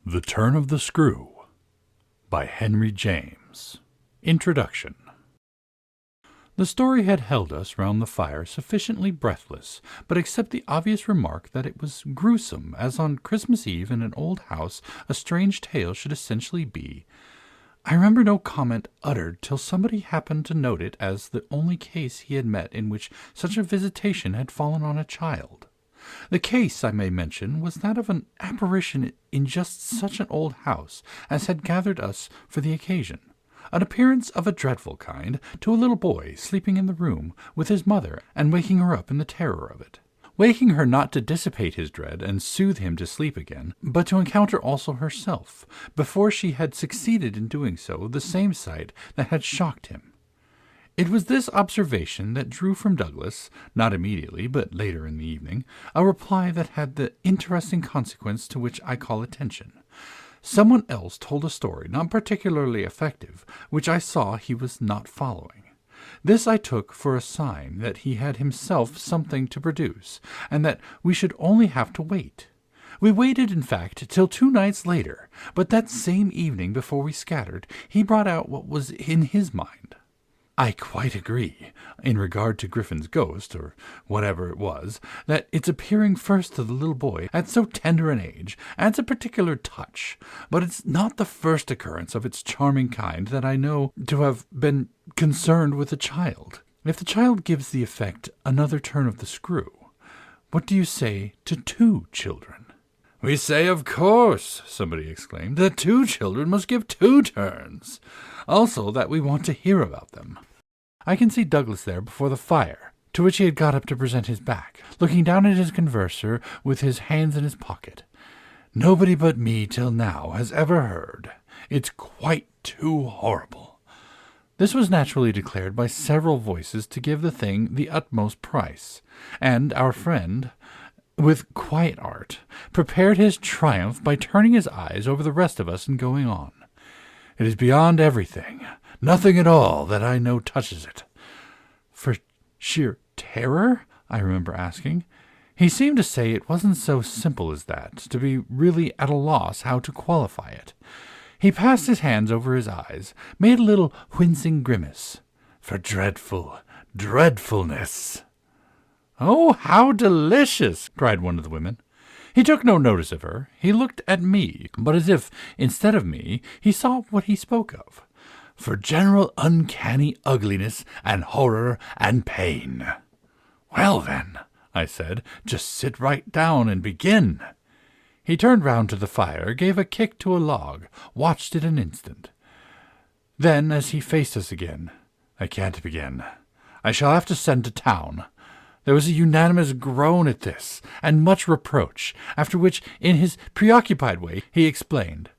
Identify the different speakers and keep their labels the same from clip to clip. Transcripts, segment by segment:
Speaker 1: The Turn of the Screw by Henry James. Introduction. The story had held us round the fire sufficiently breathless, but except the obvious remark that it was gruesome, as on Christmas Eve in an old house a strange tale should essentially be, I remember no comment uttered till somebody happened to note it as the only case he had met in which such a visitation had fallen on a child. The case, I may mention, was that of an apparition in just such an old house as had gathered us for the occasion, an appearance of a dreadful kind to a little boy sleeping in the room with his mother and waking her up in the terror of it. Waking her not to dissipate his dread and soothe him to sleep again, but to encounter also herself, before she had succeeded in doing so, the same sight that had shocked him. It was this observation that drew from Douglas, not immediately, but later in the evening, a reply that had the interesting consequence to which I call attention. Someone else told a story, not particularly effective, which I saw he was not following. This I took for a sign that he had himself something to produce, and that we should only have to wait. We waited, in fact, till 2 nights later, but that same evening before we scattered, he brought out what was in his mind. I quite agree, in regard to Griffin's ghost, or whatever it was, that its appearing first to the little boy at so tender an age adds a particular touch, but it's not the first occurrence of its charming kind that I know to have been concerned with a child. If the child gives the effect another turn of the screw, what do you say to 2 children? "We say, of course," somebody exclaimed, "that 2 children must give 2 turns. Also that we want to hear about them." I can see Douglas there before the fire, to which he had got up to present his back, looking down at his converser with his hands in his pocket. "Nobody but me till now has ever heard. It's quite too horrible." This was naturally declared by several voices to give the thing the utmost price, and our friend, with quiet art, prepared his triumph by turning his eyes over the rest of us and going on. "It is beyond everything. Nothing at all that I know touches it." "For sheer terror?" I remember asking. He seemed to say it wasn't so simple as that, to be really at a loss how to qualify it. He passed his hands over his eyes, made a little wincing grimace. "For dreadfulness." "Oh, how delicious!" cried one of the women. He took no notice of her. He looked at me, but as if, instead of me, he saw what he spoke of. "For general uncanny ugliness and horror and pain." "Well, then," I said, "just sit right down and begin." He turned round to the fire, gave a kick to a log, watched it an instant. Then, as he faced us again, "I can't begin. I shall have to send to town." There was a unanimous groan at this, and much reproach, after which, in his preoccupied way, he explained.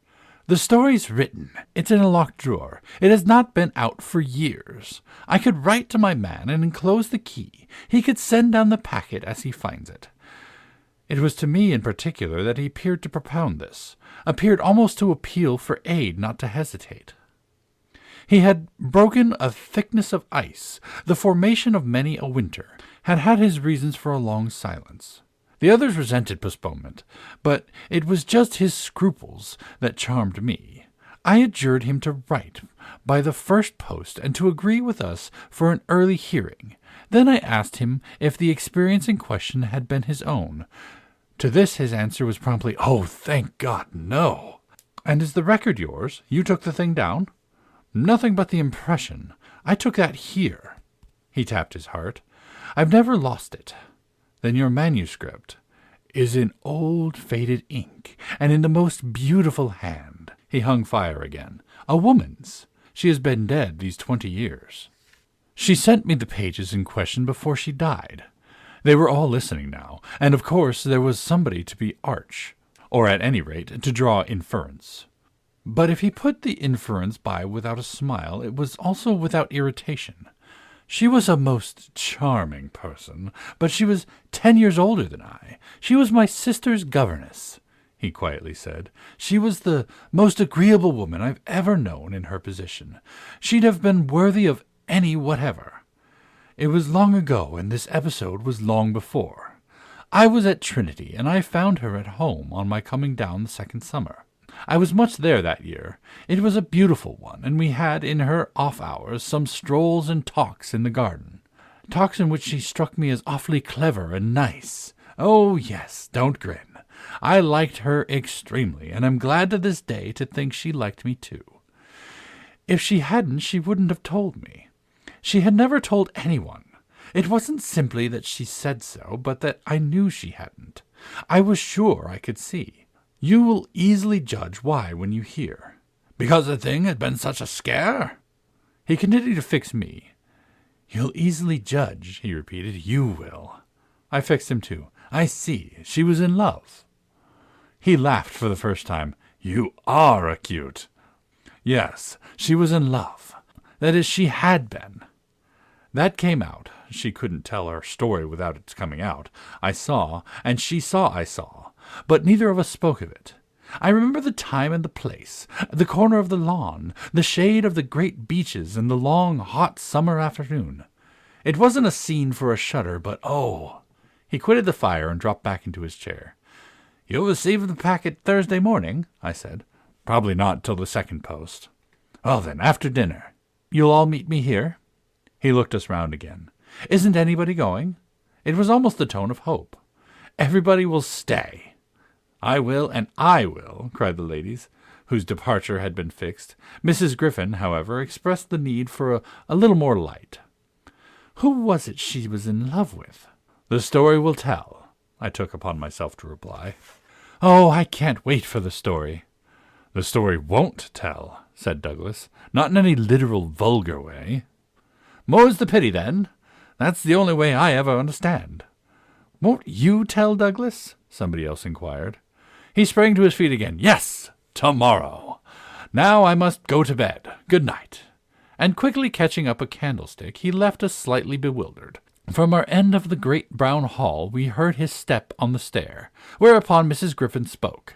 Speaker 1: "The story's written. It's in a locked drawer. It has not been out for years. I could write to my man and enclose the key. He could send down the packet as he finds it." It was to me in particular that he appeared to propound this, appeared almost to appeal for aid, not to hesitate. He had broken a thickness of ice, the formation of many a winter, had had his reasons for a long silence. The others resented postponement, but it was just his scruples that charmed me. I adjured him to write by the first post and to agree with us for an early hearing. Then I asked him if the experience in question had been his own. To this his answer was promptly, "Oh, thank God, no." "And is the record yours? You took the thing down?" "Nothing but the impression. I took that here." He tapped his heart. "I've never lost it." "Then your manuscript is in old faded ink, and in the most beautiful hand." He hung fire again. "A woman's. She has been dead these 20 years. She sent me the pages in question before she died." They were all listening now, and of course there was somebody to be arch, or at any rate to draw inference. But if he put the inference by without a smile, it was also without irritation. "She was a most charming person, but she was 10 years older than I. She was my sister's governess," he quietly said. "She was the most agreeable woman I've ever known in her position. She'd have been worthy of any whatever. It was long ago, and this episode was long before. I was at Trinity, and I found her at home on my coming down the second summer. I was much there that year. It was a beautiful one, and we had, in her off-hours, some strolls and talks in the garden. Talks in which she struck me as awfully clever and nice. Oh, yes, don't grin. I liked her extremely, and I'm glad to this day to think she liked me too. If she hadn't, she wouldn't have told me. She had never told anyone. It wasn't simply that she said so, but that I knew she hadn't. I was sure I could see. You will easily judge why when you hear. Because the thing had been such a scare? He continued to fix me. You'll easily judge, he repeated. You will. I fixed him too. I see. She was in love. He laughed for the first time. You are acute. Yes, she was in love. That is, she had been. That came out. She couldn't tell her story without its coming out. I saw, and she saw I saw, but neither of us spoke of it. I remember the time and the place, the corner of the lawn, the shade of the great beeches, and the long, hot summer afternoon. It wasn't a scene for a shudder, but oh! He quitted the fire and dropped back into his chair. You'll receive the packet Thursday morning, I said. Probably not till the second post. Well then, after dinner. You'll all meet me here? He looked us round again. Isn't anybody going? It was almost the tone of hope. Everybody will stay. I will, and I will, cried the ladies, whose departure had been fixed. Mrs. Griffin, however, expressed the need for a little more light. Who was it she was in love with? The story will tell, I took upon myself to reply. Oh, I can't wait for the story. The story won't tell, said Douglas, not in any literal vulgar way. More's the pity, then. That's the only way I ever understand. Won't you tell, Douglas? Somebody else inquired. He sprang to his feet again. Yes, tomorrow. Now I must go to bed. Good night. And quickly catching up a candlestick, he left us slightly bewildered. From our end of the great brown hall we heard his step on the stair, whereupon Mrs. Griffin spoke.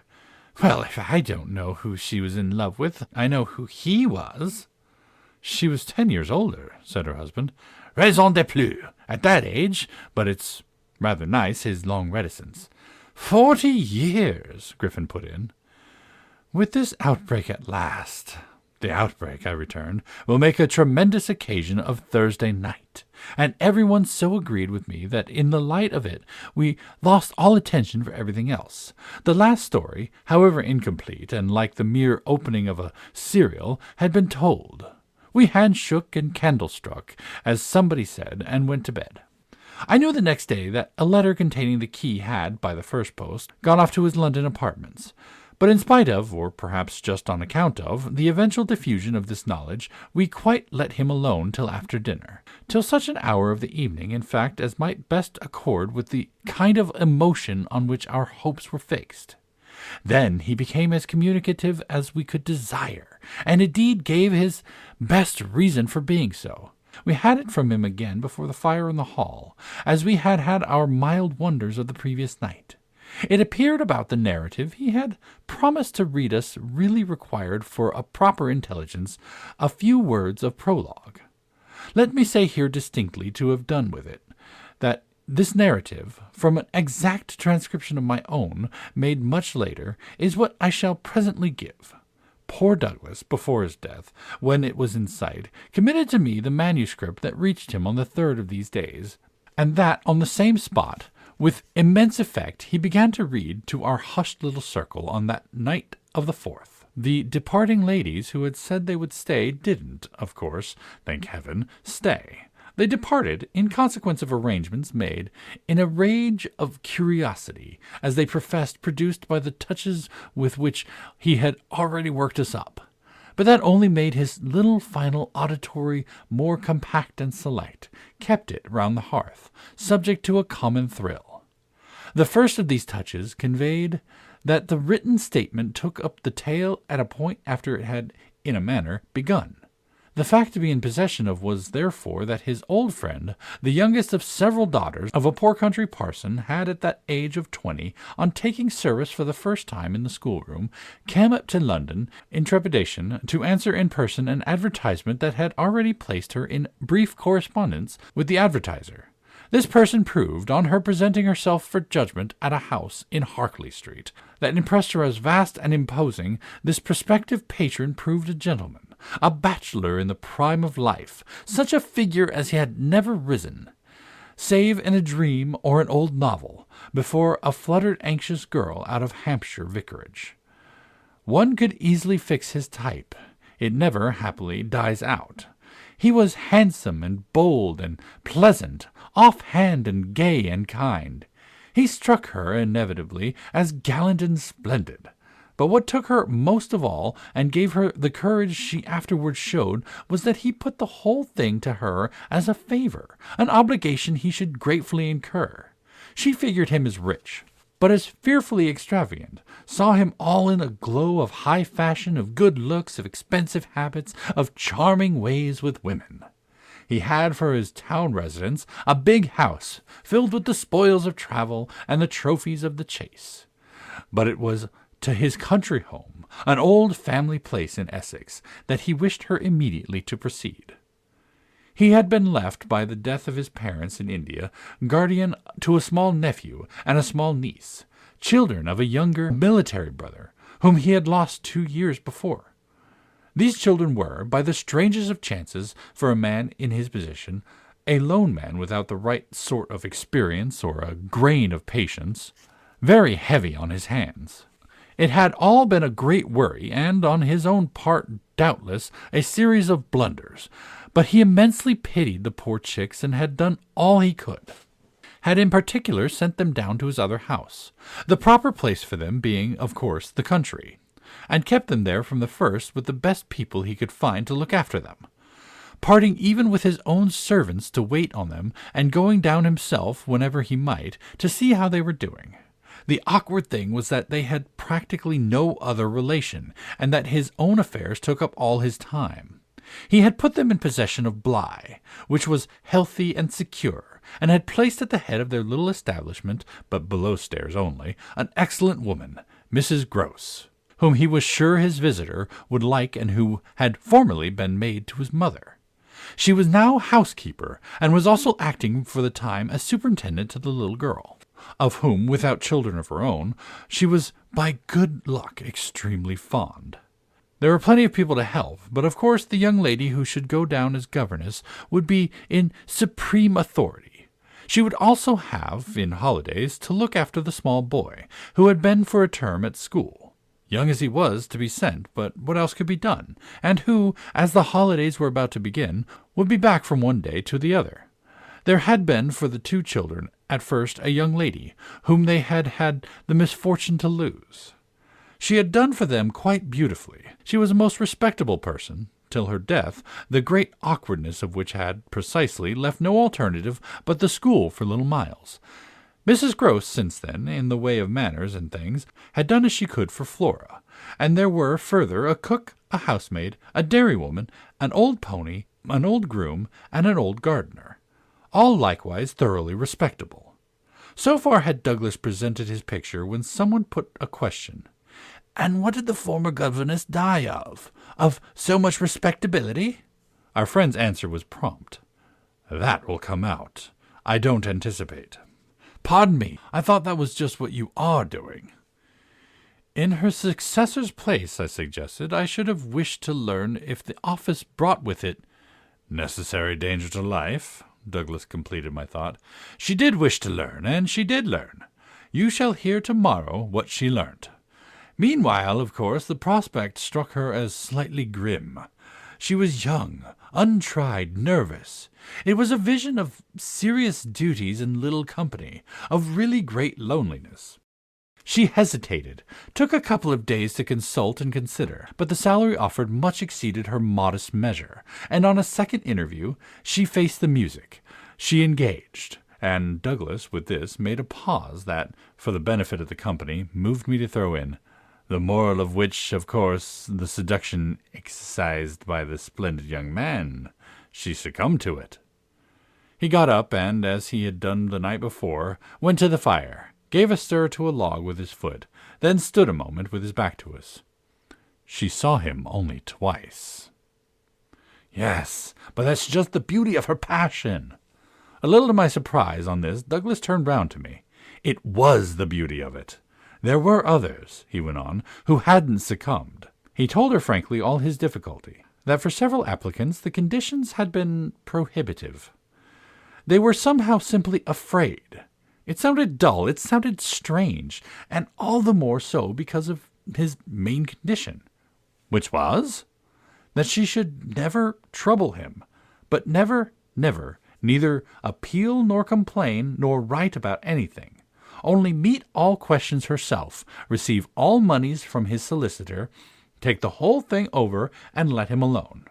Speaker 1: Well, if I don't know who she was in love with, I know who he was. She was 10 years older, said her husband. Raison de plus, at that age, but it's rather nice, his long reticence. 40 years, Griffin put in. With this outbreak at last. The outbreak, I returned, will make a tremendous occasion of Thursday night, and everyone so agreed with me that in the light of it we lost all attention for everything else. The last story, however incomplete and like the mere opening of a serial, had been told. We handshook and candle-struck, as somebody said, and went to bed. I knew the next day that a letter containing the key had, by the first post, gone off to his London apartments. But in spite of, or perhaps just on account of, the eventual diffusion of this knowledge, we quite let him alone till after dinner, till such an hour of the evening, in fact, as might best accord with the kind of emotion on which our hopes were fixed. Then he became as communicative as we could desire, and indeed gave his best reason for being so. We had it from him again before the fire in the hall, as we had had our mild wonders of the previous night. It appeared about the narrative he had promised to read us really required for a proper intelligence a few words of prologue. Let me say here distinctly to have done with it, that this narrative, from an exact transcription of my own, made much later, is what I shall presently give. Poor Douglas, before his death, when it was in sight, committed to me the manuscript that reached him on the 3rd of these days, and that on the same spot. With immense effect he began to read to our hushed little circle on that night of the 4th. The departing ladies who had said they would stay didn't, of course, thank heaven, stay. They departed in consequence of arrangements made in a rage of curiosity, as they professed, produced by the touches with which he had already worked us up. But that only made his little final auditory more compact and select, kept it round the hearth, subject to a common thrill. The first of these touches conveyed that the written statement took up the tale at a point after it had, in a manner, begun. The fact to be in possession of was, therefore, that his old friend, the youngest of several daughters of a poor country parson, had at that age of 20, on taking service for the first time in the schoolroom, come up to London in trepidation to answer in person an advertisement that had already placed her in brief correspondence with the advertiser. This person proved, on her presenting herself for judgment at a house in Harkley Street, that impressed her as vast and imposing. This prospective patron proved a gentleman, a bachelor in the prime of life, such a figure as he had never risen, save in a dream or an old novel, before a fluttered anxious girl out of Hampshire vicarage. One could easily fix his type. It never, happily, dies out. He was handsome and bold and pleasant, off-hand and gay and kind. He struck her, inevitably, as gallant and splendid. But what took her most of all, and gave her the courage she afterwards showed, was that he put the whole thing to her as a favor, an obligation he should gratefully incur. She figured him as rich, but as fearfully extravagant, saw him all in a glow of high fashion, of good looks, of expensive habits, of charming ways with women. He had for his town residence a big house, filled with the spoils of travel and the trophies of the chase. But it was to his country home, an old family place in Essex, that he wished her immediately to proceed. He had been left, by the death of his parents in India, guardian to a small nephew and a small niece, children of a younger military brother, whom he had lost 2 years before. These children were, by the strangest of chances for a man in his position, a lone man without the right sort of experience or a grain of patience, very heavy on his hands. It had all been a great worry, and on his own part, doubtless, a series of blunders, but he immensely pitied the poor chicks and had done all he could. Had in particular sent them down to his other house, the proper place for them being, of course, the country, and kept them there from the first with the best people he could find to look after them, parting even with his own servants to wait on them, and going down himself, whenever he might, to see how they were doing. The awkward thing was that they had practically no other relation, and that his own affairs took up all his time. He had put them in possession of Bly, which was healthy and secure, and had placed at the head of their little establishment, but below stairs only, an excellent woman, Mrs. Grose, whom he was sure his visitor would like and who had formerly been maid to his mother. She was now housekeeper, and was also acting for the time as superintendent to the little girl, of whom, without children of her own, she was by good luck extremely fond. There were plenty of people to help, but of course the young lady who should go down as governess would be in supreme authority. She would also have, in holidays, to look after the small boy, who had been for a term at school, young as he was to be sent, but what else could be done, and who, as the holidays were about to begin, would be back from one day to the other. There had been for the 2 children at first a young lady, whom they had had the misfortune to lose. She had done for them quite beautifully. She was a most respectable person, till her death, the great awkwardness of which had, precisely, left no alternative but the school for little Miles. Mrs. Grose, since then, in the way of manners and things, had done as she could for Flora, and there were, further, a cook, a housemaid, a dairywoman, an old pony, an old groom, and an old gardener, all likewise thoroughly respectable. So far had Douglas presented his picture when someone put a question. "And what did the former governess die of? Of so much respectability?" Our friend's answer was prompt. "That will come out. I don't anticipate." "Pardon me, I thought that was just what you are doing." "In her successor's place," I suggested, "I should have wished to learn if the office brought with it—" "Necessary danger to life," Douglas completed my thought. "She did wish to learn, and she did learn. You shall hear tomorrow what she learnt. Meanwhile, of course, the prospect struck her as slightly grim. She was young, untried, nervous. It was a vision of serious duties and little company, of really great loneliness. She hesitated, took a couple of days to consult and consider, but the salary offered much exceeded her modest measure, and on a second interview she faced the music. She engaged, and Douglas, with this, made a pause that, for the benefit of the company, moved me to throw in, the moral of which, of course, the seduction exercised by the splendid young man. She succumbed to it." He got up, and, as he had done the night before, went to the fire, gave a stir to a log with his foot, then stood a moment with his back to us. "She saw him only twice." "Yes, but that's just the beauty of her passion." A little to my surprise on this, Douglas turned round to me. It was the beauty of it. There were others, he went on, who hadn't succumbed. He told her frankly all his difficulty, that for several applicants the conditions had been prohibitive. They were somehow simply afraid. It sounded dull, it sounded strange, and all the more so because of his main condition, which was that she should never trouble him, but never, neither appeal nor complain nor write about anything, only meet all questions herself, receive all moneys from his solicitor, take the whole thing over, and let him alone.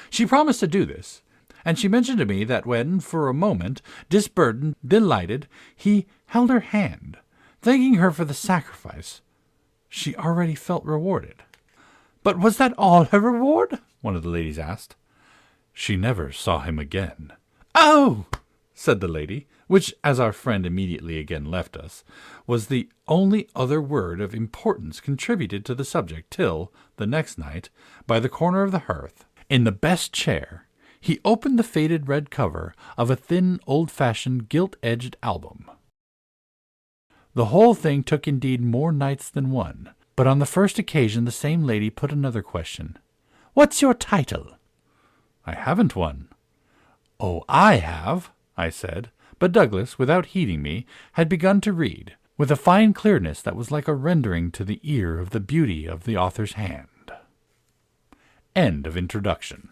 Speaker 1: She promised to do this, and she mentioned to me that when, for a moment, disburdened, delighted, he held her hand, thanking her for the sacrifice, she already felt rewarded. But was that all her reward? One of the ladies asked. She never saw him again. Oh! said the lady, which, as our friend immediately again left us, was the only other word of importance contributed to the subject till, the next night, by the corner of the hearth, in the best chair, he opened the faded red cover of a thin, old-fashioned, gilt-edged album. The whole thing took indeed more nights than one, but on the first occasion the same lady put another question. "What's your title?" "I haven't one." "Oh, I have," I said, but Douglas, without heeding me, had begun to read, with a fine clearness that was like a rendering to the ear of the beauty of the author's hand. End of introduction.